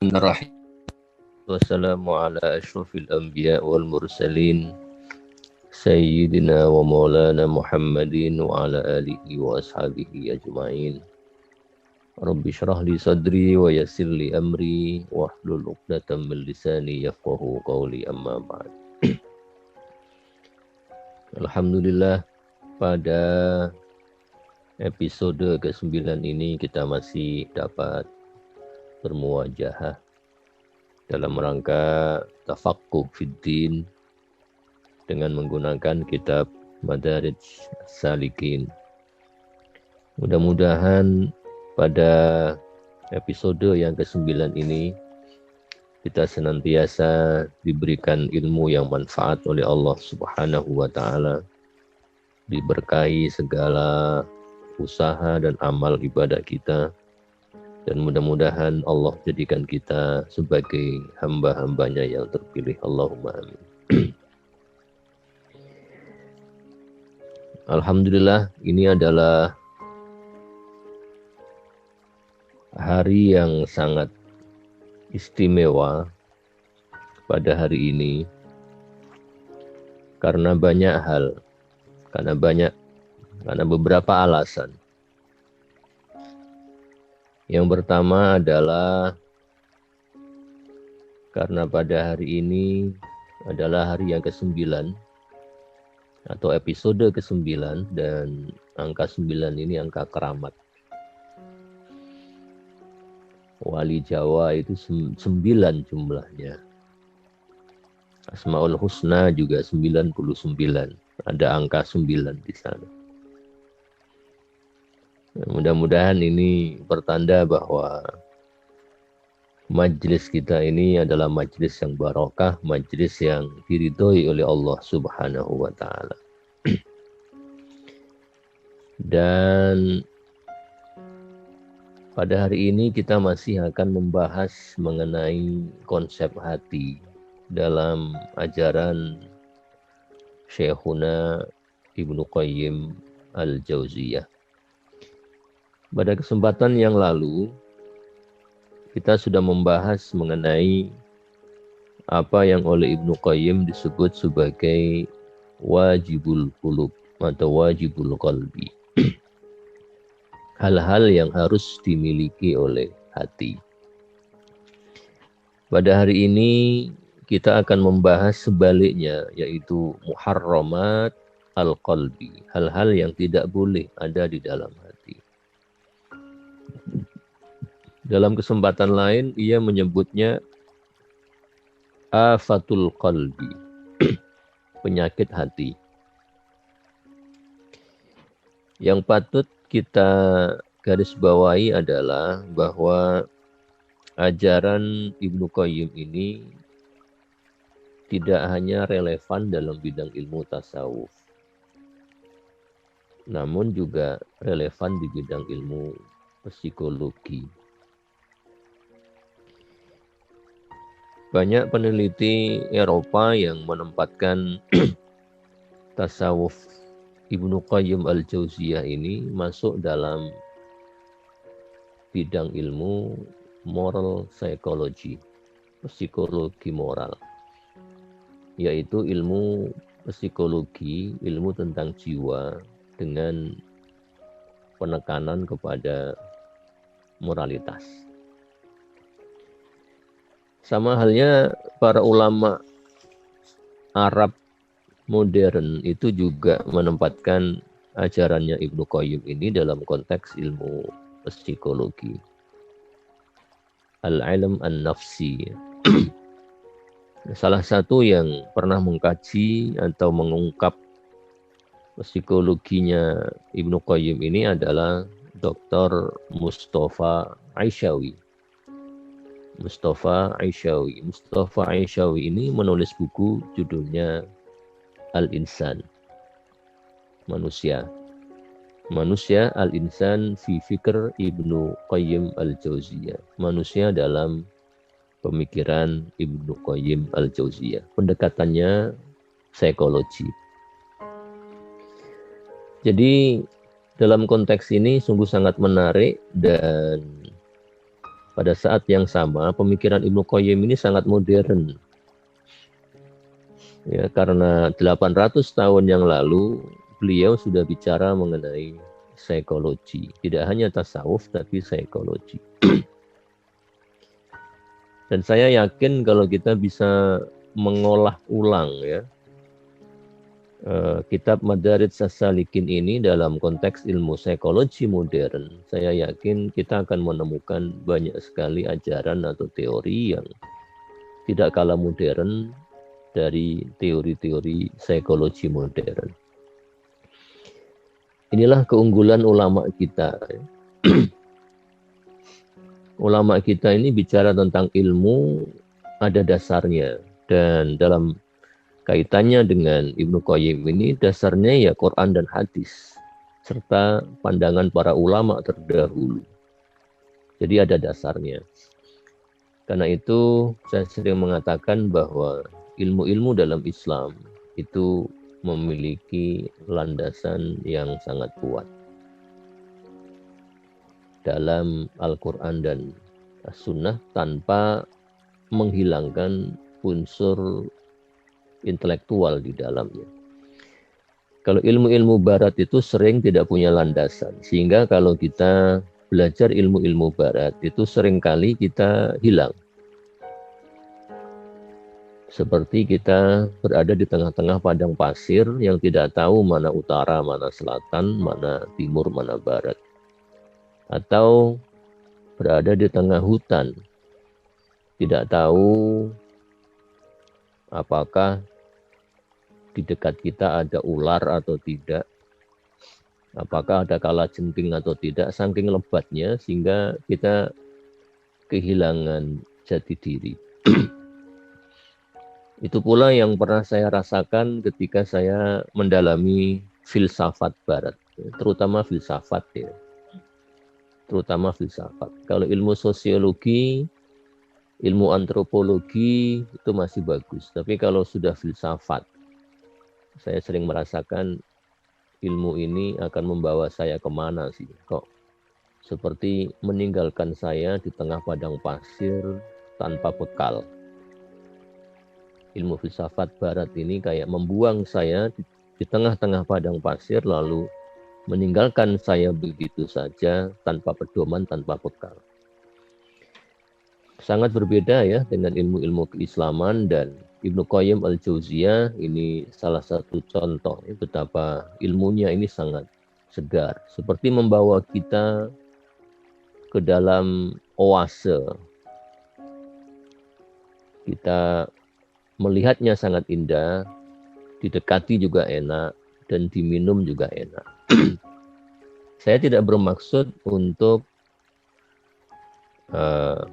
Bismillahirrahmanirrahim. Wassalamu ala ashrafil anbiya wal mursalin Sayyidina wa maulana Muhammadin wa ala alihi wa ashabihi ajma'in. Rabbi syrah li sadri wa yassir li amri wahlul 'uqdatam min lisani yafqahu qawli, amma ba'd. Alhamdulillah, pada episode ke-9 ini kita masih dapat bermuwajahah dalam rangka tafaqquh fiddin dengan menggunakan kitab Madarij Salikin. Mudah-mudahan pada episode yang ke-9 ini kita senantiasa diberikan ilmu yang manfaat oleh Allah Subhanahu wa taala, diberkahi segala usaha dan amal ibadah kita, dan mudah-mudahan Allah jadikan kita sebagai hamba-hambanya yang terpilih. Allahumma amin. Alhamdulillah, ini adalah hari yang sangat istimewa pada hari ini karena banyak hal, karena beberapa alasan. Yang pertama adalah karena pada hari ini adalah hari yang ke-9 atau episode ke-9, dan angka 9 ini angka keramat. Wali Jawa itu 9 jumlahnya. Asmaul Husna juga 99. Ada angka 9 di sana. Mudah-mudahan ini pertanda bahwa majlis kita ini adalah majlis yang barokah, majlis yang diridhoi oleh Allah Subhanahu wa taala. Dan pada hari ini kita masih akan membahas mengenai konsep hati dalam ajaran Syekhuna Ibnu Qayyim Al-Jauziyah. Pada kesempatan yang lalu, kita sudah membahas mengenai apa yang oleh Ibnu Qayyim disebut sebagai wajibul qulub atau wajibul qalbi. Hal-hal yang harus dimiliki oleh hati. Pada hari ini kita akan membahas sebaliknya, yaitu muharramat al-qalbi. Hal-hal yang tidak boleh ada di dalam hati. Dalam kesempatan lain, ia menyebutnya afatul qalbi, penyakit hati. Yang patut kita garis bawahi adalah bahwa ajaran Ibnu Qayyim ini tidak hanya relevan dalam bidang ilmu tasawuf, namun juga relevan di bidang ilmu psikologi. Banyak peneliti Eropa yang menempatkan tasawuf Ibnu Qayyim Al-Jauziyah ini masuk dalam bidang ilmu moral psychology, psikologi moral, yaitu ilmu psikologi, ilmu tentang jiwa dengan penekanan kepada moralitas. Sama halnya para ulama Arab modern itu juga menempatkan ajarannya Ibnu Qayyim ini dalam konteks ilmu psikologi. Al-ilm an-nafsi. Salah satu yang pernah mengkaji atau mengungkap psikologinya Ibnu Qayyim ini adalah Dr. Mustafa Aisyawi. Mustafa Aisyawi ini menulis buku judulnya Al-Insan, Manusia Al-Insan fi Fikr Ibnu Qayyim Al-Jauziyah, Manusia dalam pemikiran Ibnu Qayyim Al-Jauziyah. Pendekatannya psikologi. Jadi dalam konteks ini sungguh sangat menarik dan pada saat yang sama pemikiran Ibnu Qayyim ini sangat modern. Ya, karena 800 tahun yang lalu beliau sudah bicara mengenai psikologi, tidak hanya tasawuf tapi psikologi. Dan saya yakin kalau kita bisa mengolah ulang ya kitab Madarid Sasalikin ini dalam konteks ilmu psikologi modern, saya yakin kita akan menemukan banyak sekali ajaran atau teori yang tidak kalah modern dari teori-teori psikologi modern. Inilah keunggulan ulama kita. Ulama kita ini bicara tentang ilmu ada dasarnya, dan dalam kaitannya dengan Ibnu Qayyim ini dasarnya ya Quran dan hadis serta pandangan para ulama terdahulu. Jadi ada dasarnya. Karena itu saya sering mengatakan bahwa ilmu-ilmu dalam Islam itu memiliki landasan yang sangat kuat dalam Al-Quran dan As-Sunnah tanpa menghilangkan unsur intelektual di dalamnya. Kalau ilmu-ilmu barat itu sering tidak punya landasan, sehingga kalau kita belajar ilmu-ilmu barat itu seringkali kita hilang. Seperti kita berada di tengah-tengah padang pasir yang tidak tahu mana utara, mana selatan, mana timur, mana barat. Atau berada di tengah hutan, tidak tahu apakah di dekat kita ada ular atau tidak, apakah ada kalajengking atau tidak, saking lebatnya sehingga kita kehilangan jati diri. Itu pula yang pernah saya rasakan ketika saya mendalami filsafat barat, terutama filsafat ya. Terutama filsafat. Kalau ilmu sosiologi, ilmu antropologi itu masih bagus. Tapi kalau sudah filsafat, saya sering merasakan ilmu ini akan membawa saya kemana sih? Kok seperti meninggalkan saya di tengah padang pasir tanpa bekal. Ilmu filsafat barat ini kayak membuang saya di tengah-tengah padang pasir lalu meninggalkan saya begitu saja tanpa pedoman, tanpa bekal. Sangat berbeda ya dengan ilmu-ilmu keislaman, dan Ibnu Qayyim al-Jauziyah ini salah satu contoh ya, betapa ilmunya ini sangat segar, seperti membawa kita ke dalam oase. Kita melihatnya sangat indah, didekati juga enak, dan diminum juga enak. Saya tidak bermaksud untuk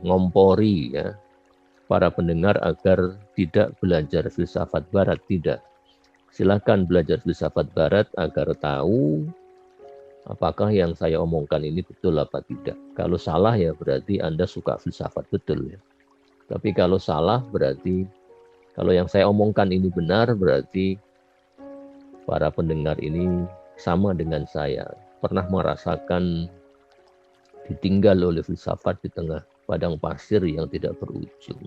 ngompori ya para pendengar agar tidak belajar filsafat barat, tidak. Silakan belajar filsafat barat agar tahu apakah yang saya omongkan ini betul apa tidak. Kalau salah ya berarti Anda suka filsafat betul ya. Tapi kalau salah berarti, kalau yang saya omongkan ini benar berarti para pendengar ini sama dengan saya, pernah merasakan ditinggal oleh filsafat di tengah padang pasir yang tidak berujung.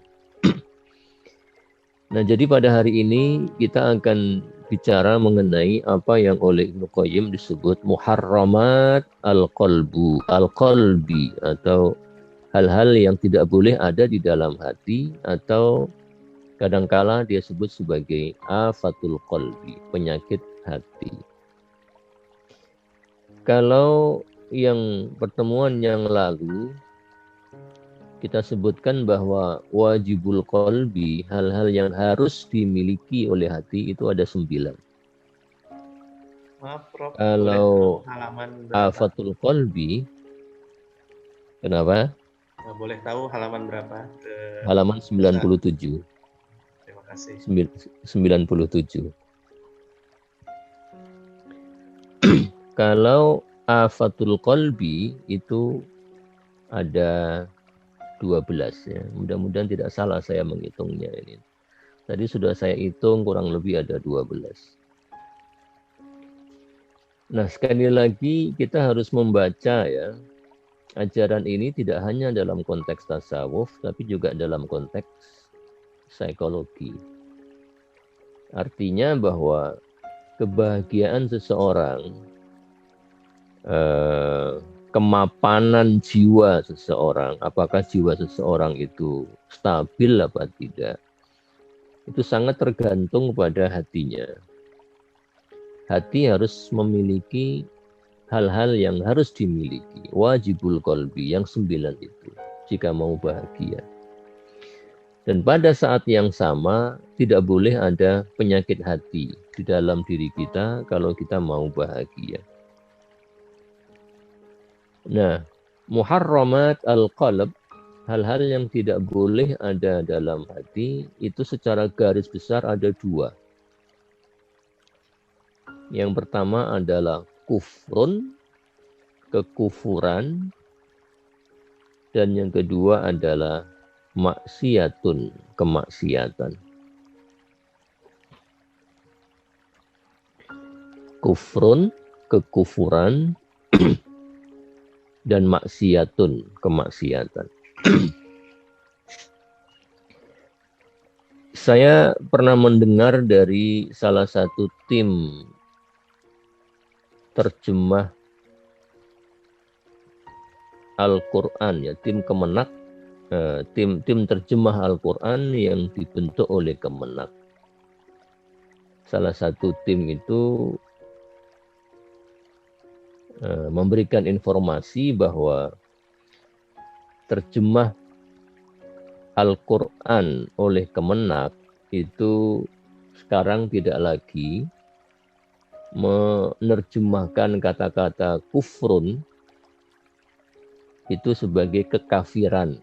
Nah, jadi pada hari ini kita akan bicara mengenai apa yang oleh Ibnu Qayyim disebut muharramat al-qalbi, atau hal-hal yang tidak boleh ada di dalam hati, atau kadangkala dia sebut sebagai afatul qalbi, penyakit hati. Kalau yang pertemuan yang lalu kita sebutkan bahwa wajibul qalbi, hal-hal yang harus dimiliki oleh hati itu ada 9. Maaf Prof, kalau halaman afatul qalbi, kenapa? Boleh tahu halaman berapa? Halaman 97. Terima kasih. 97. Kalau afatul qalbi itu ada 12 ya. Mudah-mudahan tidak salah saya menghitungnya ini. Tadi sudah saya hitung kurang lebih ada 12. Nah, sekali lagi kita harus membaca ya ajaran ini tidak hanya dalam konteks tasawuf, tapi juga dalam konteks psikologi. Artinya bahwa kebahagiaan seseorang, kemapanan jiwa seseorang, apakah jiwa seseorang itu stabil apa tidak, itu sangat tergantung pada hatinya. Hati harus memiliki hal-hal yang harus dimiliki, wajibul qalbi, yang 9 itu, jika mau bahagia. Dan pada saat yang sama, tidak boleh ada penyakit hati di dalam diri kita kalau kita mau bahagia. Nah, muharramat al-qalb, hal-hal yang tidak boleh ada dalam hati, itu secara garis besar ada 2. Yang pertama adalah kufrun, kekufuran, dan yang kedua adalah maksiatun, kemaksiatan. Kufrun, kekufuran, dan maksiatun, kemaksiatan. Saya pernah mendengar dari salah satu tim terjemah Al-Quran, ya, tim Kemenak, tim terjemah Al-Quran yang dibentuk oleh Kemenak. Salah satu tim itu memberikan informasi bahwa terjemah Al-Quran oleh Kemenak itu sekarang tidak lagi menerjemahkan kata-kata kufrun itu sebagai kekafiran,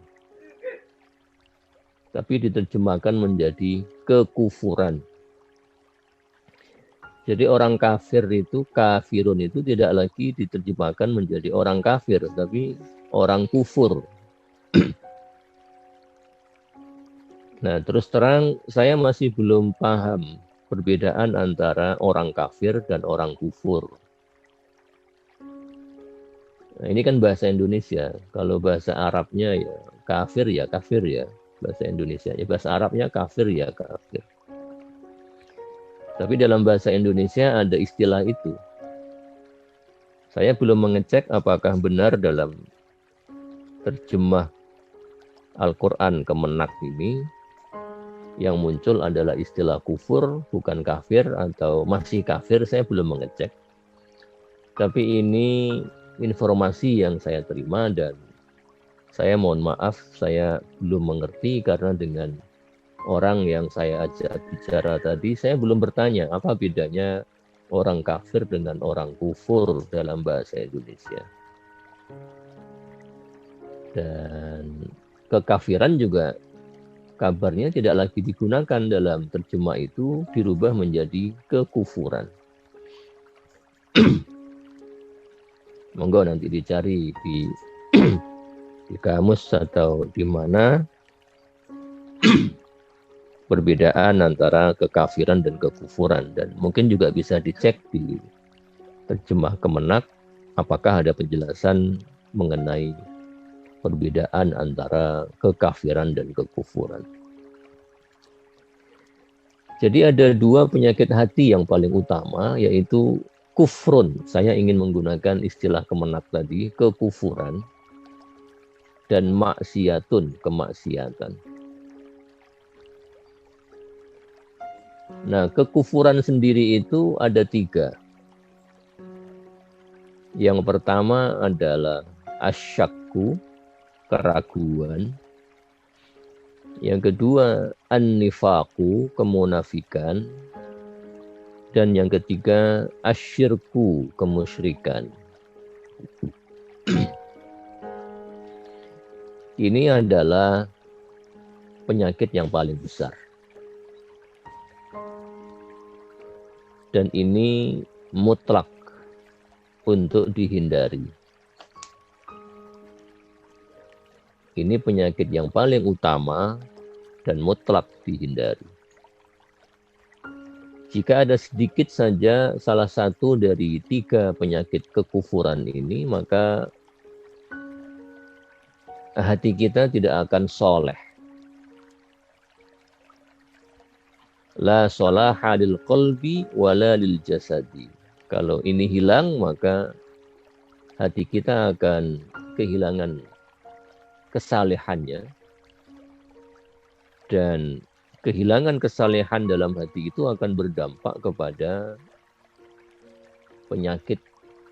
tapi diterjemahkan menjadi kekufuran. Jadi orang kafir itu, kafirun itu tidak lagi diterjemahkan menjadi orang kafir, tapi orang kufur. Nah, terus terang saya masih belum paham perbedaan antara orang kafir dan orang kufur. Nah, ini kan bahasa Indonesia. Kalau bahasa Arabnya ya kafir ya, bahasa Indonesia. Ya bahasa Arabnya kafir ya kafir. Tapi dalam bahasa Indonesia ada istilah itu. Saya belum mengecek apakah benar dalam terjemah Al-Quran Kemenak ini yang muncul adalah istilah kufur, bukan kafir, atau masih kafir, saya belum mengecek. Tapi ini informasi yang saya terima dan saya mohon maaf, saya belum mengerti karena dengan orang yang saya ajak bicara tadi, saya belum bertanya apa bedanya orang kafir dengan orang kufur dalam bahasa Indonesia. Dan kekafiran juga kabarnya tidak lagi digunakan dalam terjemah itu, dirubah menjadi kekufuran. Monggo nanti dicari di kamus atau di mana perbedaan antara kekafiran dan kekufuran, dan mungkin juga bisa dicek di terjemah Kemenak apakah ada penjelasan mengenai perbedaan antara kekafiran dan kekufuran. Jadi ada 2 penyakit hati yang paling utama, yaitu kufrun. Saya ingin menggunakan istilah Kemenak tadi, kekufuran, dan maksiatun, kemaksiatan. Nah, kekufuran sendiri itu ada 3. Yang pertama adalah asyakku, keraguan. Yang kedua, an-nifaqu, kemunafikan. Dan yang ketiga, asyirku, kemusyrikan. Ini adalah penyakit yang paling besar. Dan ini mutlak untuk dihindari. Ini penyakit yang paling utama dan mutlak dihindari. Jika ada sedikit saja salah satu dari 3 penyakit kekufuran ini, maka hati kita tidak akan soleh. La solaha lil qalbi wala lil jasadi. Kalau ini hilang, maka hati kita akan kehilangan kesalehannya. Dan kehilangan kesalehan dalam hati itu akan berdampak kepada penyakit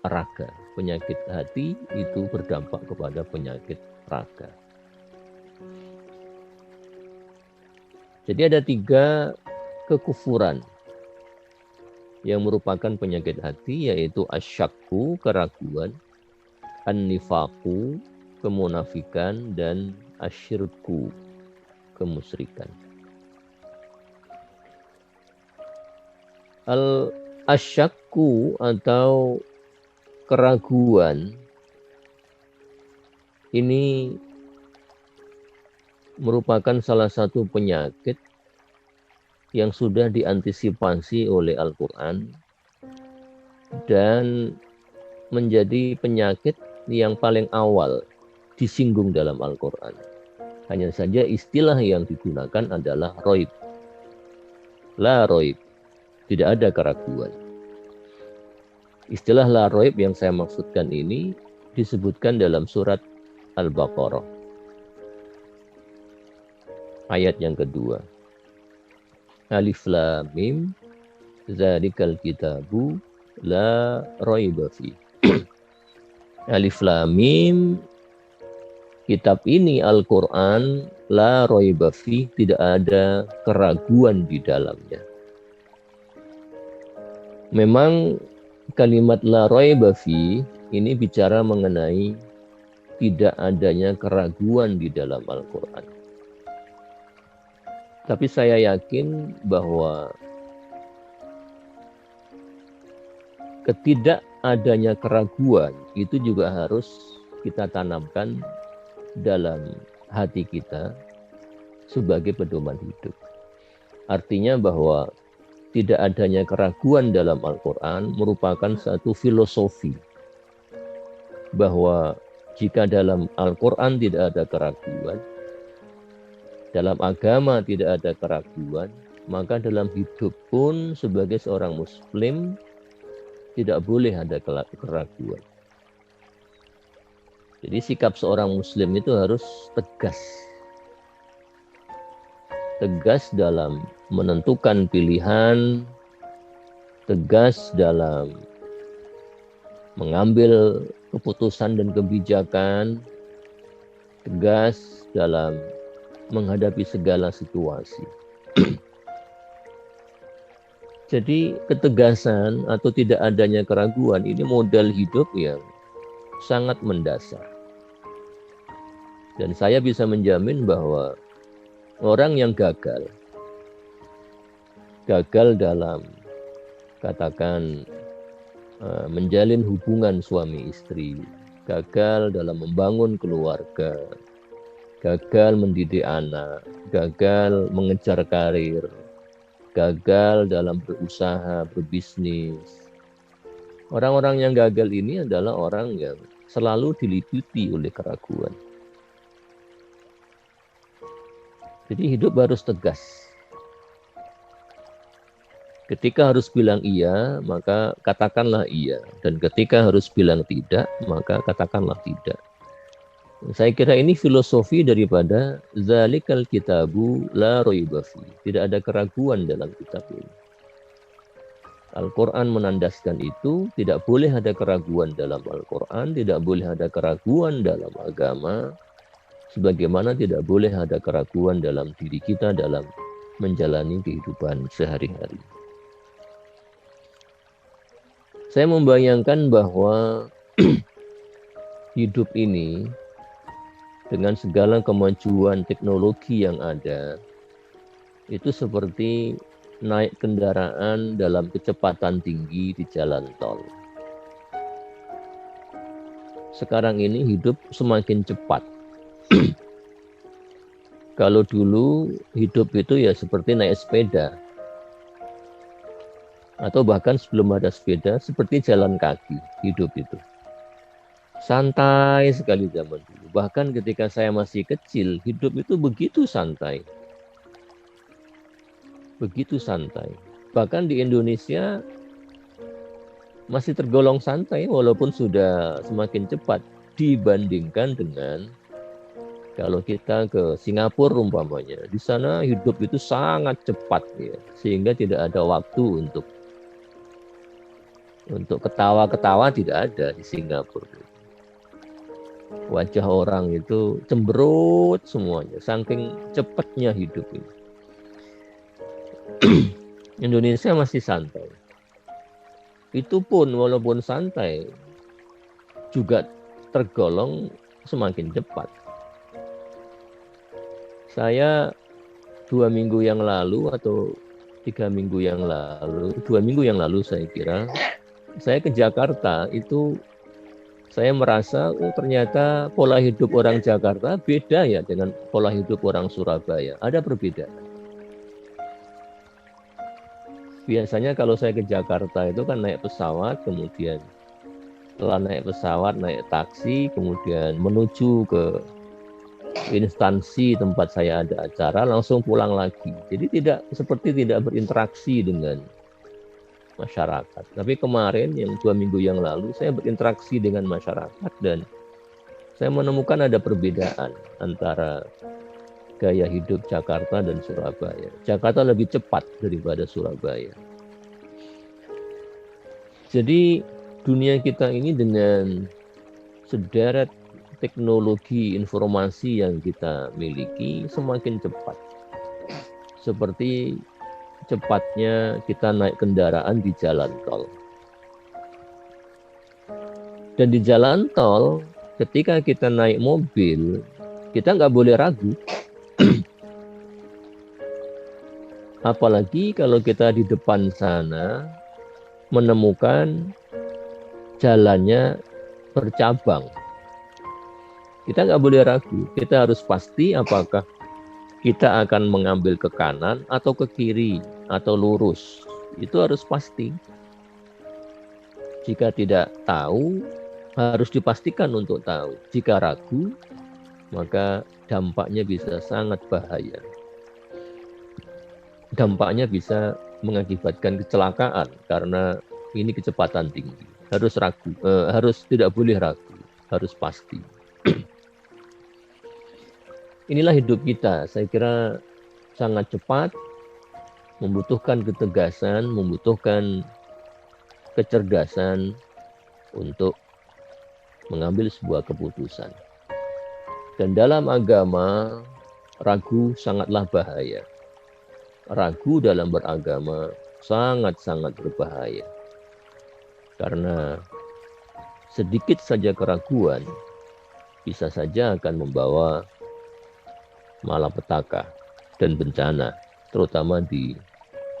raga. Penyakit hati itu berdampak kepada penyakit raga. Jadi ada 3 kekufuran yang merupakan penyakit hati, yaitu asyakku, keraguan, an-nifaku, kemunafikan, dan asyirku, kemusyrikan. Asyakku atau keraguan ini merupakan salah satu penyakit yang sudah diantisipasi oleh Al-Quran dan menjadi penyakit yang paling awal disinggung dalam Al-Quran. Hanya saja istilah yang digunakan adalah roib. La roib, tidak ada keraguan. Istilah la roib yang saya maksudkan ini disebutkan dalam surat Al-Baqarah. Ayat yang kedua. Alif lam mim dzalikal kitabu la raiba fi. Alif lam mim, kitab ini Al-Qur'an, la raiba fi, tidak ada keraguan di dalamnya. Memang kalimat la raiba fi ini bicara mengenai tidak adanya keraguan di dalam Al-Qur'an. Tapi saya yakin bahwa ketidakadanya keraguan itu juga harus kita tanamkan dalam hati kita sebagai pedoman hidup. Artinya bahwa tidak adanya keraguan dalam Al-Quran merupakan satu filosofi. Bahwa jika dalam Al-Quran tidak ada keraguan, dalam agama tidak ada keraguan, maka dalam hidup pun sebagai seorang muslim tidak boleh ada keraguan. Jadi sikap seorang muslim itu harus tegas. Tegas dalam menentukan pilihan, tegas dalam mengambil keputusan dan kebijakan, tegas dalam menghadapi segala situasi. Jadi ketegasan atau tidak adanya keraguan ini modal hidup yang sangat mendasar. Dan saya bisa menjamin bahwa orang yang gagal dalam katakan menjalin hubungan suami istri, gagal dalam membangun keluarga, gagal mendidik anak, gagal mengejar karir, gagal dalam berusaha, berbisnis. Orang-orang yang gagal ini adalah orang yang selalu diliputi oleh keraguan. Jadi hidup harus tegas. Ketika harus bilang iya, maka katakanlah iya. Dan ketika harus bilang tidak, maka katakanlah tidak. Saya kira ini filosofi daripada Zalikal Kitabu la raiba fi. Tidak ada keraguan dalam kitab ini. Al-Quran menandaskan itu, tidak boleh ada keraguan dalam Al-Quran, tidak boleh ada keraguan dalam agama, sebagaimana tidak boleh ada keraguan dalam diri kita dalam menjalani kehidupan sehari-hari. Saya membayangkan bahwa hidup ini dengan segala kemajuan teknologi yang ada, itu seperti naik kendaraan dalam kecepatan tinggi di jalan tol. Sekarang ini hidup semakin cepat. Kalau dulu hidup itu ya seperti naik sepeda. Atau bahkan sebelum ada sepeda, seperti jalan kaki hidup itu. Santai sekali zaman dulu. Bahkan ketika saya masih kecil, hidup itu begitu santai. Begitu santai. Bahkan di Indonesia masih tergolong santai walaupun sudah semakin cepat dibandingkan dengan kalau kita ke Singapura umpamanya. Di sana hidup itu sangat cepat ya, sehingga tidak ada waktu untuk ketawa-ketawa tidak ada di Singapura. Wajah orang itu cemberut semuanya, saking cepatnya hidup ini. Indonesia masih santai. Itu pun walaupun santai, juga tergolong semakin cepat. Saya 2 minggu yang lalu atau 3 minggu yang lalu, 2 minggu yang lalu saya kira, saya ke Jakarta itu saya merasa ternyata pola hidup orang Jakarta beda ya dengan pola hidup orang Surabaya. Ada perbedaan. Biasanya kalau saya ke Jakarta itu kan naik pesawat, kemudian setelah naik pesawat, naik taksi, kemudian menuju ke instansi tempat saya ada acara, langsung pulang lagi. Jadi tidak berinteraksi dengan masyarakat. Tapi kemarin yang 2 minggu yang lalu saya berinteraksi dengan masyarakat dan saya menemukan ada perbedaan antara gaya hidup Jakarta dan Surabaya. Jakarta lebih cepat daripada Surabaya. Jadi dunia kita ini dengan sederet teknologi informasi yang kita miliki semakin cepat. Seperti cepatnya kita naik kendaraan di jalan tol. Dan di jalan tol, ketika kita naik mobil, kita nggak boleh ragu. Apalagi kalau kita di depan sana menemukan jalannya bercabang. Kita nggak boleh ragu, kita harus pasti apakah kita akan mengambil ke kanan atau ke kiri atau lurus. Itu harus pasti. Jika tidak tahu, harus dipastikan untuk tahu. Jika ragu, maka dampaknya bisa sangat bahaya. Dampaknya bisa mengakibatkan kecelakaan karena ini kecepatan tinggi. Harus tidak boleh ragu, harus pasti. Inilah hidup kita, saya kira sangat cepat, membutuhkan ketegasan, membutuhkan kecerdasan untuk mengambil sebuah keputusan. Dan dalam agama, ragu sangatlah bahaya. Ragu dalam beragama sangat-sangat berbahaya. Karena sedikit saja keraguan bisa saja akan membawa malapetaka dan bencana, terutama di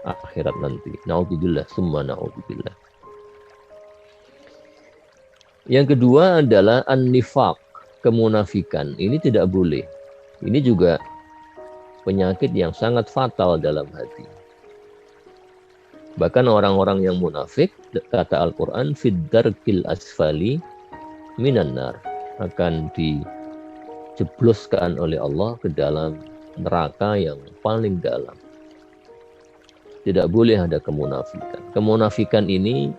akhirat nanti. Na'udzubillah, summa na'udzubillah. Yang kedua adalah an-nifaq, kemunafikan. Ini tidak boleh. Ini juga penyakit yang sangat fatal dalam hati. Bahkan orang-orang yang munafik, kata Al-Quran, fid-darkil asfali minan nar, akan dijebloskan oleh Allah ke dalam neraka yang paling dalam. Tidak boleh ada kemunafikan. Kemunafikan ini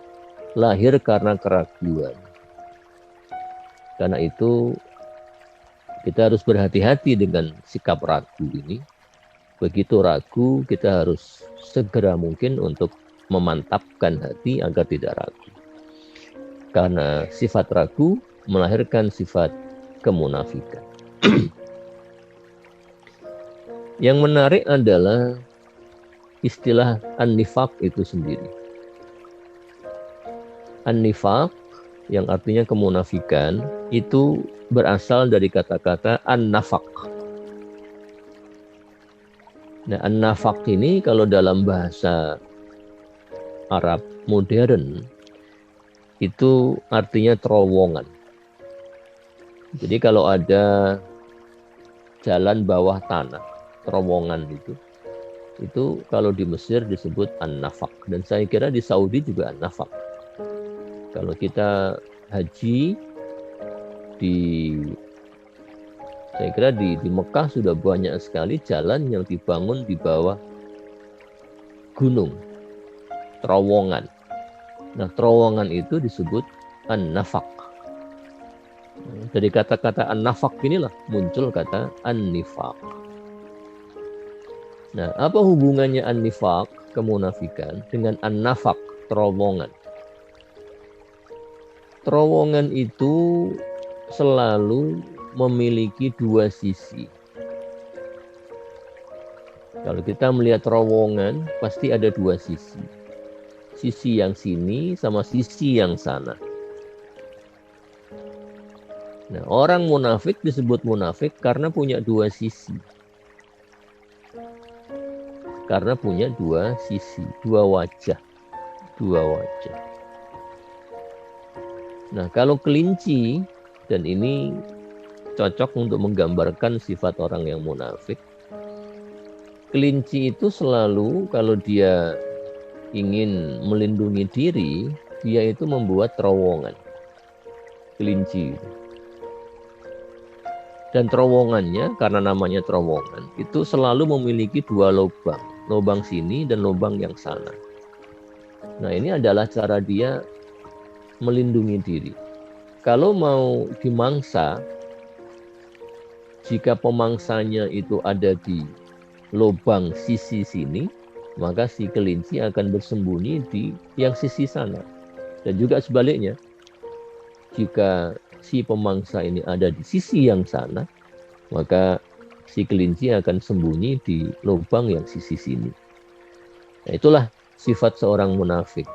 lahir karena keraguan. Karena itu kita harus berhati-hati dengan sikap ragu ini. Begitu ragu, kita harus segera mungkin untuk memantapkan hati agar tidak ragu. Karena sifat ragu melahirkan sifat kemunafikan. Yang menarik adalah istilah an-nifaq itu sendiri. An-nifaq yang artinya kemunafikan itu berasal dari kata-kata an-nafaq. Nah, an-nafaq ini kalau dalam bahasa Arab modern itu artinya terowongan. Jadi kalau ada jalan bawah tanah, terowongan itu kalau di Mesir disebut an-nafaq, dan saya kira di Saudi juga an-nafaq. Kalau kita haji Saya kira di Mekah sudah banyak sekali jalan yang dibangun di bawah gunung, terowongan. Nah, terowongan itu disebut an-nafaq. Dari kata-kata an-nafaq inilah muncul kata an-nifaq. Nah, apa hubungannya an-nifaq, kemunafikan, dengan an-nafaq, terowongan? Terowongan itu selalu memiliki dua sisi. Kalau kita melihat terowongan, pasti ada dua sisi. Sisi yang sini sama sisi yang sana. Nah, orang munafik disebut munafik karena punya dua sisi. Karena punya dua sisi, dua wajah. Nah, kalau kelinci, dan ini cocok untuk menggambarkan sifat orang yang munafik. Kelinci itu selalu kalau dia ingin melindungi diri, dia itu membuat terowongan. Kelinci. Dan terowongannya, karena namanya terowongan, itu selalu memiliki dua lubang. Lubang sini dan lubang yang sana. Nah, ini adalah cara dia melindungi diri. Kalau mau dimangsa, jika pemangsanya itu ada di lubang sisi sini, maka si kelinci akan bersembunyi di yang sisi sana. Dan juga sebaliknya, jika si pemangsa ini ada di sisi yang sana, maka si kelinci akan sembunyi di lubang yang sisi sini. Nah, itulah sifat seorang munafik.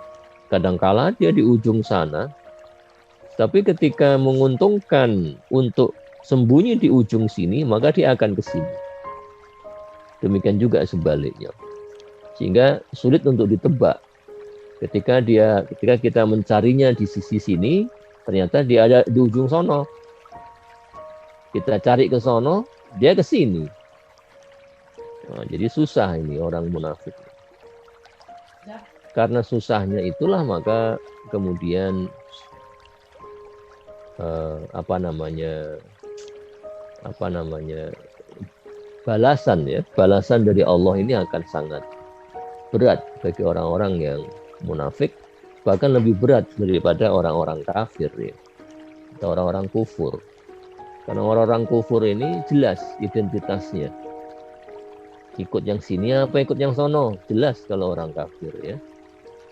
Kadangkala dia di ujung sana, tapi ketika menguntungkan untuk sembunyi di ujung sini, maka dia akan ke sini. Demikian juga sebaliknya. Sehingga sulit untuk ditebak. Ketika kita mencarinya di sisi sini, ternyata dia ada di ujung sono. Kita cari ke sono, dia ke sini. Nah, jadi susah ini orang munafik. Karena susahnya itulah maka kemudian balasan dari Allah ini akan sangat berat bagi orang-orang yang munafik, bahkan lebih berat daripada orang-orang kafir ya, atau orang-orang kufur. Karena orang-orang kufur ini jelas identitasnya, ikut yang sini apa ikut yang sono, jelas kalau orang kafir ya,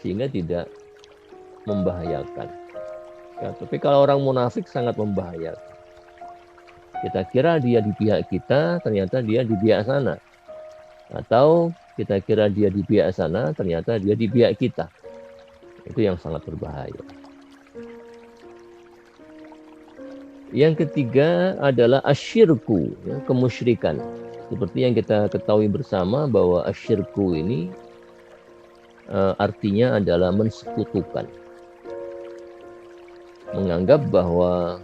sehingga tidak membahayakan ya. Tapi kalau orang munafik sangat membahayakan. Kita kira dia di pihak kita, ternyata dia di pihak sana. Atau kita kira dia di pihak sana, ternyata dia di pihak kita. Itu yang sangat berbahaya. Yang ketiga adalah asyirku, ya, kemusyrikan. Seperti yang kita ketahui bersama bahwa asyirku ini artinya adalah mensekutukan. Menganggap bahwa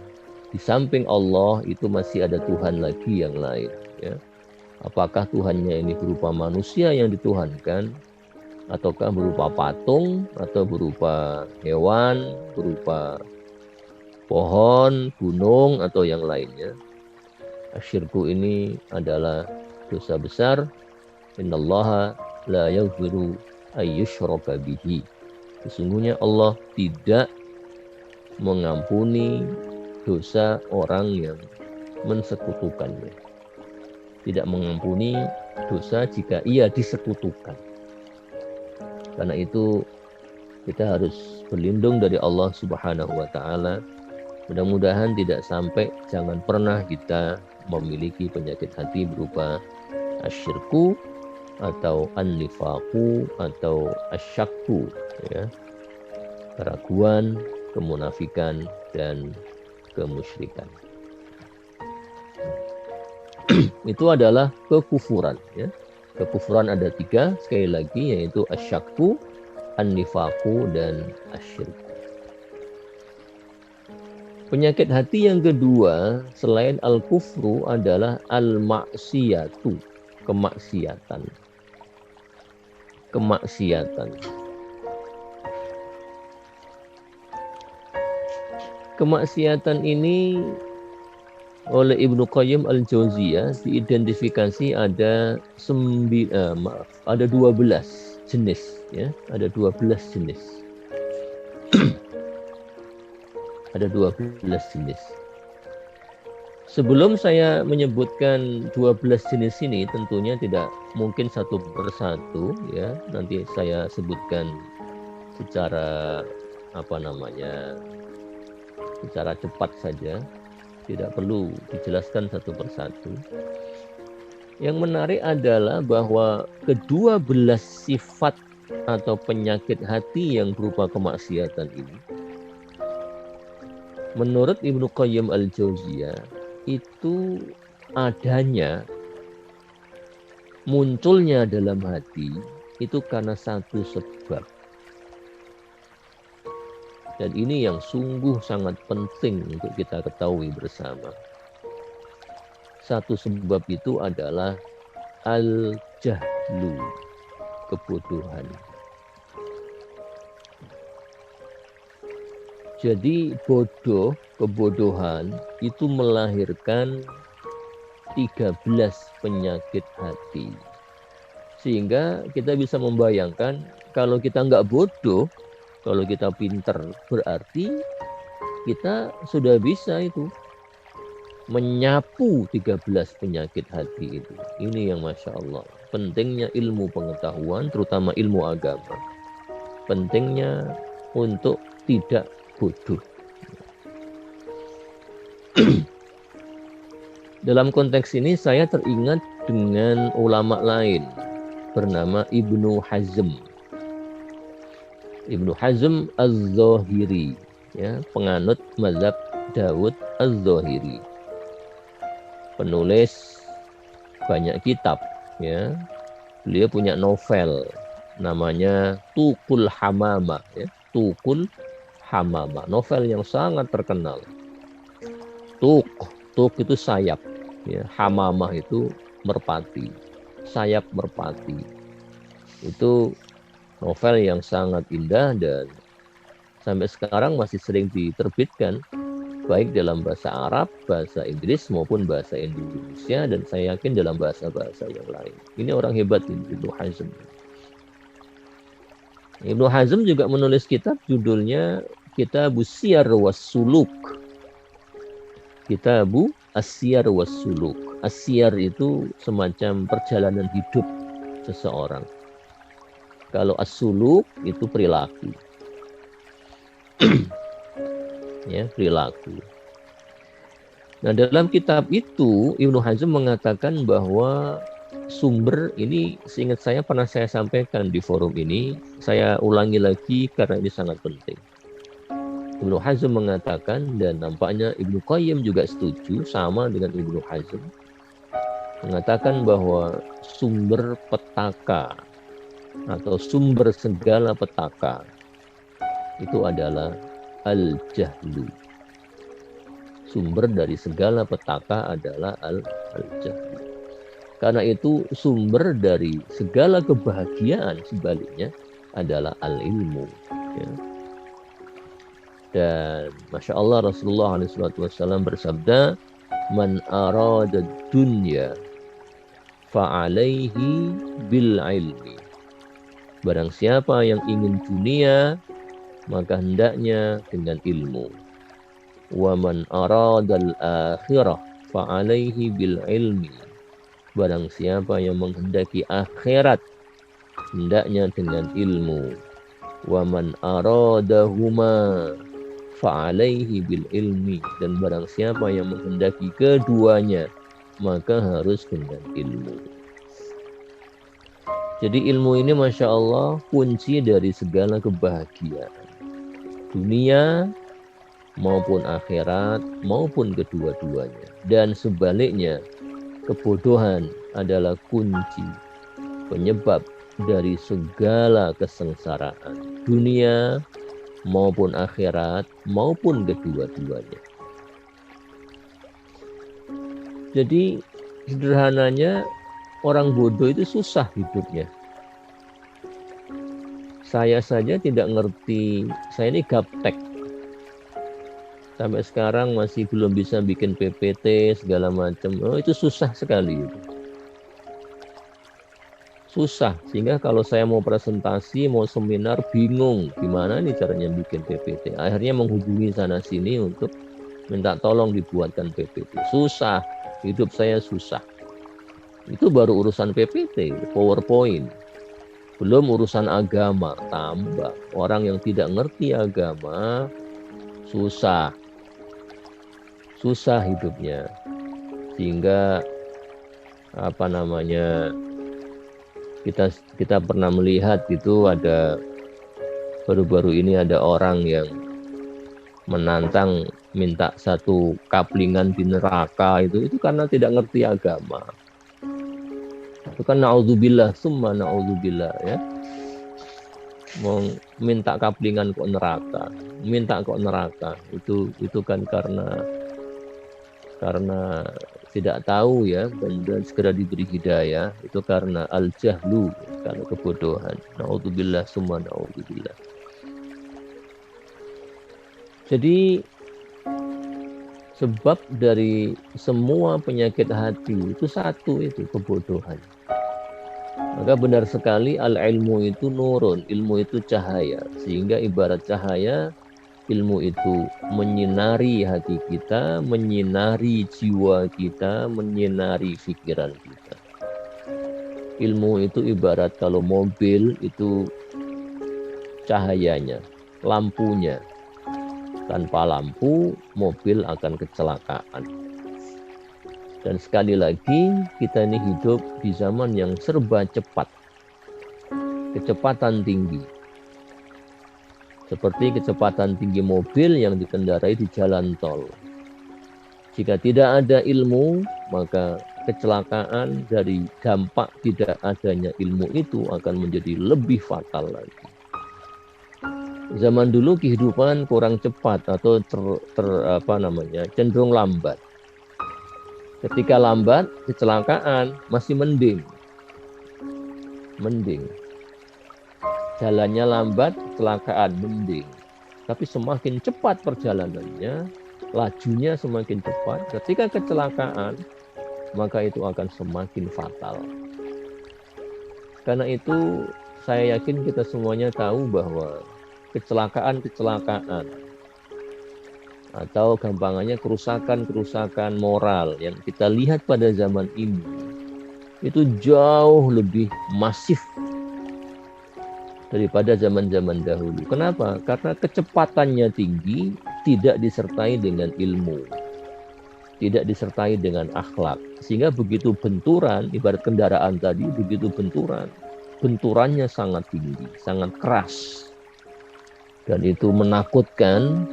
di samping Allah itu masih ada Tuhan lagi yang lain. Ya. Apakah Tuhannya ini berupa manusia yang dituhankan, ataukah berupa patung, atau berupa hewan, berupa pohon, gunung, atau yang lainnya. Asyirku ini adalah dosa besar. Innallaha la yaghfiru ayyushraka bihi. Sesungguhnya Allah tidak mengampuni dosa orang yang mensekutukannya. Tidak mengampuni dosa jika ia disekutukan. Karena itu kita harus berlindung dari Allah Subhanahu wa taala. Mudah-mudahan tidak sampai, jangan pernah kita memiliki penyakit hati berupa asyirku atau an-nifaqu atau asyakku ya. Keraguan, kemunafikan dan kemusyrikan. Itu adalah kekufuran ya. Kekufuran ada 3 sekali lagi, yaitu asyakku, an-nifaqu dan asyirku. Penyakit hati yang kedua selain al-kufru adalah al-maksiyatu, kemaksiatan. Kemaksiatan. Kemaksiatan ini oleh Ibnu Qayyim al-Jauziyah diidentifikasi ada 12 jenis ya, ada 12 jenis. Ada 12 jenis. Sebelum saya menyebutkan 12 jenis ini, tentunya tidak mungkin satu persatu ya. Nanti saya sebutkan secara secara cepat saja. Tidak perlu dijelaskan satu persatu. Yang menarik adalah bahwa kedua belas sifat atau penyakit hati yang berupa kemaksiatan ini, menurut Ibnu Qayyim al-Jauziyah, itu adanya, munculnya dalam hati itu karena satu sebab. Dan ini yang sungguh sangat penting untuk kita ketahui bersama. Satu sebab itu adalah al-jahlu, kebodohan. Jadi bodoh, kebodohan itu melahirkan 13 penyakit hati. Sehingga kita bisa membayangkan kalau kita nggak bodoh, kalau kita pinter, berarti kita sudah bisa itu menyapu 13 penyakit hati itu. Ini yang Masya Allah. Pentingnya ilmu pengetahuan, terutama ilmu agama. Pentingnya untuk tidak bodoh. Dalam konteks ini saya teringat dengan ulama lain bernama Ibnu Hazm. Ibnu Hazm Az-Zahiri, ya, penganut mazhab Daud Az-Zahiri. Penulis banyak kitab, ya. Beliau punya novel namanya Tuqul Hamama, ya. Tuqul Hamama, novel yang sangat terkenal. Tuq itu sayap, ya. Hamamah itu merpati, sayap merpati. Itu novel yang sangat indah dan sampai sekarang masih sering diterbitkan, baik dalam bahasa Arab, bahasa Inggris maupun bahasa Indonesia, dan saya yakin dalam bahasa-bahasa yang lain. Ini orang hebat ini, Ibnu Hazm. Ibnu Hazm juga menulis kitab judulnya Kitabu Siyar was Suluk. Kitabu As-Siyar was Suluk. As-Siyar itu semacam perjalanan hidup seseorang. Kalau As-Suluk itu perilaku. Ya, perilaku. Nah, dalam kitab itu Ibnu Hazm mengatakan bahwa sumber ini, seingat saya pernah saya sampaikan di forum ini, saya ulangi lagi karena ini sangat penting. Ibnu Hazm mengatakan, dan nampaknya Ibnu Qayyim juga setuju sama dengan Ibnu Hazm, mengatakan bahwa sumber petaka atau sumber segala petaka itu adalah al-jahlu. Sumber dari segala petaka adalah al-jahlu. Karena itu sumber dari segala kebahagiaan sebaliknya adalah al-ilmu. Ya. Dan Masya Allah Rasulullah SAW bersabda, Man arada dunya fa'alaihi bil ilmi. Barang siapa yang ingin dunia, maka hendaknya dengan ilmu. Wa man aradal akhirah fa'alaihi bil ilmi. Barang siapa yang menghendaki akhirat, hendaknya dengan ilmu. Wa man aradahuma fa'alaihi bil ilmi. Dan barang siapa yang menghendaki keduanya, maka harus dengan ilmu. Jadi ilmu ini Masya Allah kunci dari segala kebahagiaan. Dunia maupun akhirat maupun kedua-duanya. Dan sebaliknya, kebodohan adalah kunci penyebab dari segala kesengsaraan. Dunia maupun akhirat maupun kedua-duanya. Jadi sederhananya, orang bodoh itu susah hidupnya. Saya saja tidak ngerti, saya ini gaptek. Sampai sekarang masih belum bisa bikin PPT segala macam. Oh, itu susah sekali itu. Susah, sehingga kalau saya mau presentasi, mau seminar, bingung gimana nih caranya bikin PPT. Akhirnya menghubungi sana sini untuk minta tolong dibuatkan PPT. Susah, hidup saya susah. Itu baru urusan PPT, PowerPoint. Belum urusan agama, tambah. Orang yang tidak ngerti agama, susah. Susah hidupnya. Sehingga kita pernah melihat gitu, ada baru-baru ini ada orang yang menantang minta satu kaplingan di neraka, itu karena tidak ngerti agama. Itu kan naudzubillah summa naudzubillah ya. Mau minta kaplingan kok neraka, itu kan karena tidak tahu ya, dan segera diberi hidayah. Itu karena al-jahlu, karena kebodohan. Naudzubillah summa naudzubillah. Jadi sebab dari semua penyakit hati itu satu, itu kebodohan. Maka benar sekali al-ilmu itu nurun, ilmu itu cahaya. Sehingga ibarat cahaya, ilmu itu menyinari hati kita, menyinari jiwa kita, menyinari pikiran kita. Ilmu itu ibarat kalau mobil itu cahayanya, lampunya. Tanpa lampu, mobil akan kecelakaan. Dan sekali lagi, kita ini hidup di zaman yang serba cepat. Kecepatan tinggi. Seperti kecepatan tinggi mobil yang dikendarai di jalan tol. Jika tidak ada ilmu, maka kecelakaan dari dampak tidak adanya ilmu itu akan menjadi lebih fatal lagi. Zaman dulu kehidupan kurang cepat atau cenderung lambat. Ketika lambat, kecelakaan masih mending. Jalannya lambat, kecelakaan mending. Tapi semakin cepat perjalanannya, lajunya semakin cepat. Ketika kecelakaan, maka itu akan semakin fatal. Karena itu saya yakin kita semuanya tahu bahwa kecelakaan atau gampangannya kerusakan moral yang kita lihat pada zaman ini itu jauh lebih masif daripada zaman-zaman dahulu. Kenapa? Karena kecepatannya tinggi, tidak disertai dengan ilmu, tidak disertai dengan akhlak. Sehingga begitu benturan, ibarat kendaraan tadi, begitu benturannya sangat tinggi, sangat keras. Dan itu menakutkan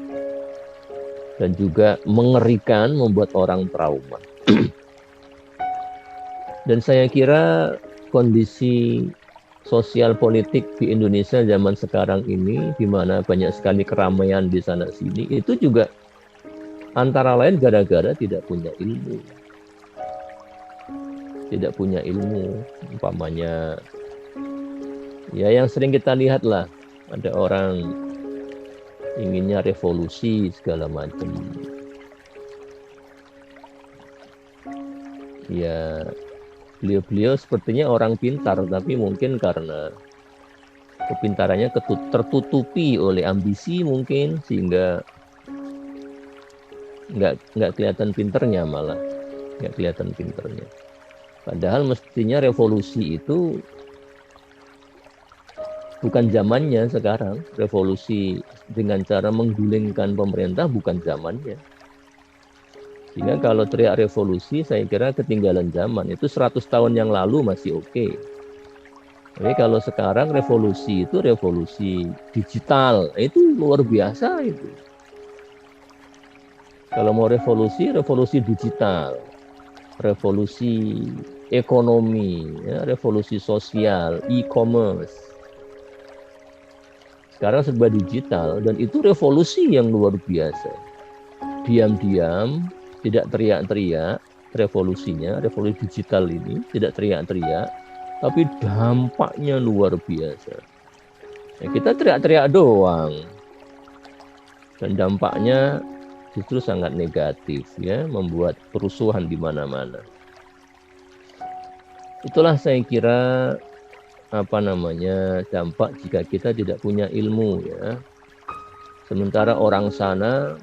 dan juga mengerikan, membuat orang trauma. Dan saya kira kondisi sosial politik di Indonesia zaman sekarang ini, di mana banyak sekali keramaian di sana sini, itu juga antara lain gara-gara tidak punya ilmu. Tidak punya ilmu, umpamanya ya yang sering kita lihat lah, ada orang inginnya revolusi segala macam. Ya, beliau sepertinya orang pintar, tapi mungkin karena kepintarannya tertutupi oleh ambisi mungkin, sehingga nggak kelihatan pinternya, malah nggak kelihatan pinternya. Padahal mestinya revolusi itu bukan zamannya sekarang. Revolusi dengan cara menggulingkan pemerintah bukan zamannya. Sehingga kalau teriak revolusi, saya kira ketinggalan zaman. Itu 100 tahun yang lalu masih oke. Tapi kalau sekarang revolusi itu revolusi digital, itu luar biasa itu. Kalau mau revolusi digital, revolusi ekonomi, ya, revolusi sosial, e-commerce. Sekarang serba digital, dan itu revolusi yang luar biasa. Diam-diam, tidak teriak-teriak, revolusinya, revolusi digital ini tidak teriak-teriak, tapi dampaknya luar biasa. Ya, kita teriak-teriak doang, dan dampaknya justru sangat negatif, ya, membuat kerusuhan di mana-mana. Itulah saya kira dampak jika kita tidak punya ilmu, ya. Sementara orang sana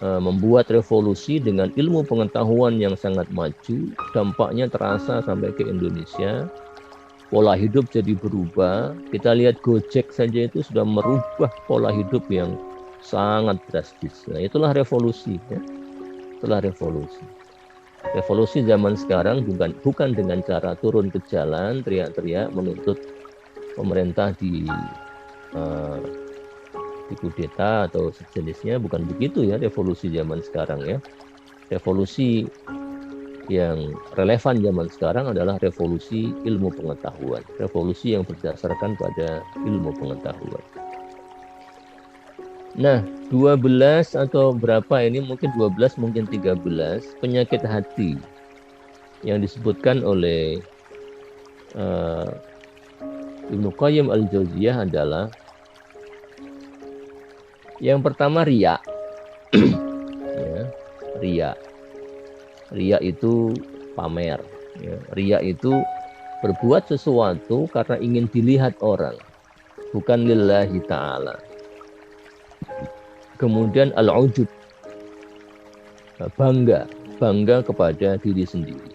membuat revolusi dengan ilmu pengetahuan yang sangat maju, dampaknya terasa sampai ke Indonesia. Pola hidup jadi berubah. Kita lihat Gojek saja itu sudah merubah pola hidup yang sangat drastis. Nah, itulah revolusi, ya. Itulah revolusi. Revolusi zaman sekarang bukan dengan cara turun ke jalan teriak-teriak menuntut pemerintah di kudeta atau sejenisnya, bukan begitu, ya, revolusi zaman sekarang, ya. Revolusi yang relevan zaman sekarang adalah revolusi ilmu pengetahuan, revolusi yang berdasarkan pada ilmu pengetahuan. Nah, 12 atau berapa ini, mungkin 12, mungkin 13 penyakit hati yang disebutkan oleh Ibnu Qayyim al-Jauziyah adalah yang pertama riya. Ya, riya. Riya itu pamer. Ya, riya itu berbuat sesuatu karena ingin dilihat orang, bukan lillahi ta'ala. Kemudian al-ujub, bangga kepada diri sendiri.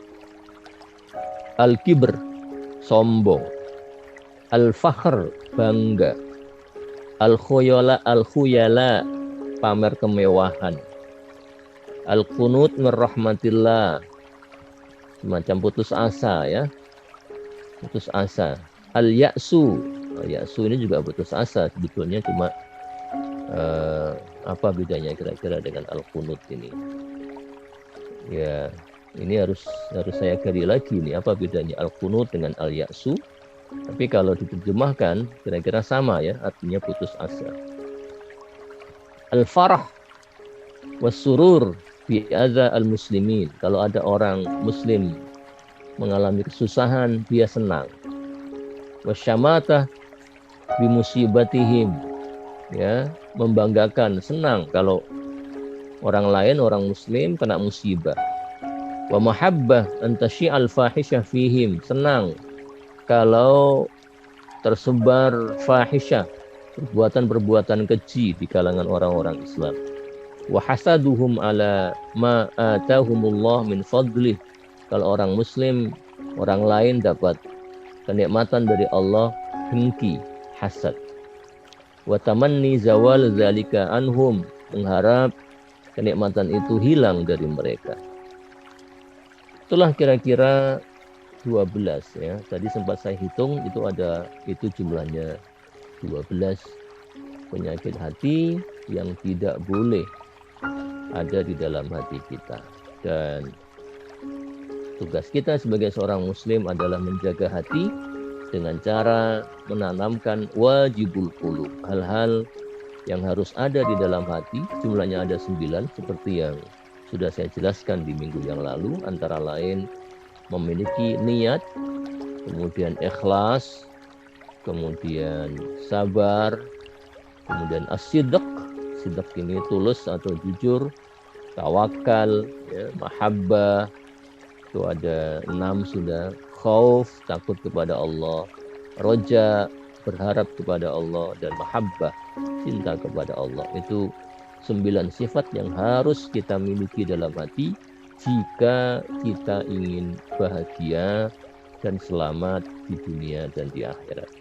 Al-kibr, sombong. Al-fakhr, bangga. Al-khuyala, pamer kemewahan. Al-qunut min rahmatillah, semacam putus asa, ya. Putus asa. Al-ya'su, ya'su ini juga putus asa sebetulnya, cuma apa bedanya kira-kira dengan al-qunut ini? Ya, ini harus saya gali lagi nih, apa bedanya al-qunut dengan al-ya'su? Tapi kalau diterjemahkan kira-kira sama, ya, artinya putus asa. Al-farah was-surur bi adza al-muslimin, kalau ada orang muslim mengalami kesusahan dia senang. Wasyamatah bi musibatihim, ya, membanggakan, senang kalau orang lain, orang muslim kena musibah. Wa mahabbah an tasyi'al fahisyah fihim, senang kalau tersebar fahisyah, perbuatan-perbuatan keji di kalangan orang-orang Islam. Wa hasaduhum ala ma atahumullah min fadlih, kalau orang muslim, orang lain dapat kenikmatan dari Allah, dengki, hasad. Wa tamanni zawal zalika anhum, mengharap kenikmatan itu hilang dari mereka. Itulah kira-kira 12, ya. Tadi sempat saya hitung, itu jumlahnya 12 penyakit hati yang tidak boleh ada di dalam hati kita. Dan tugas kita sebagai seorang muslim adalah menjaga hati dengan cara menanamkan wajibul qulub, hal-hal yang harus ada di dalam hati. Jumlahnya ada 9 seperti yang sudah saya jelaskan di minggu yang lalu, antara lain memiliki niat, kemudian ikhlas, kemudian sabar, kemudian as-sidq, sidq ini tulus atau jujur, tawakal, ya, mahabbah, itu ada 6 sudah, khauf, takut kepada Allah, roja, berharap kepada Allah, dan mahabbah, cinta kepada Allah. Itu 9 sifat yang harus kita miliki dalam hati jika kita ingin bahagia dan selamat di dunia dan di akhirat.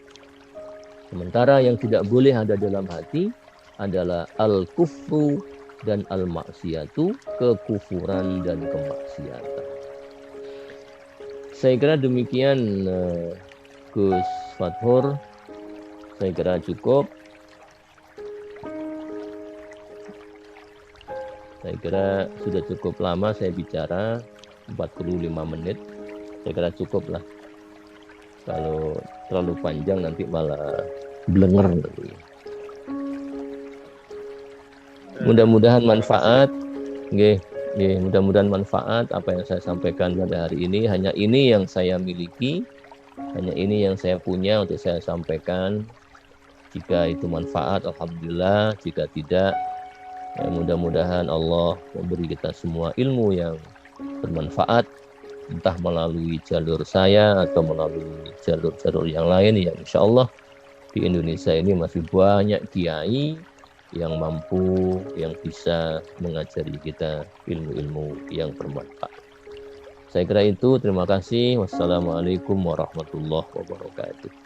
Sementara yang tidak boleh ada dalam hati adalah al-kufru dan al-maksiyatu, kekufuran dan kemaksiatan. Saya kira demikian, Gus Fathur. Saya kira cukup. Saya kira sudah cukup lama saya bicara, 45 menit. Saya kira cukup lah. Kalau terlalu panjang nanti malah blenger nanti. Mudah-mudahan manfaat. Mudah-mudahan manfaat apa yang saya sampaikan pada hari ini. Hanya ini yang saya miliki, hanya ini yang saya punya untuk saya sampaikan. Jika itu manfaat, alhamdulillah. Jika tidak, Ya, mudah-mudahan Allah memberi kita semua ilmu yang bermanfaat, entah melalui jalur saya atau melalui jalur-jalur yang lain, yang insya Allah di Indonesia ini masih banyak kiai yang mampu, yang bisa mengajari kita ilmu-ilmu yang bermanfaat. Saya kira itu, terima kasih. Wassalamualaikum warahmatullahi wabarakatuh.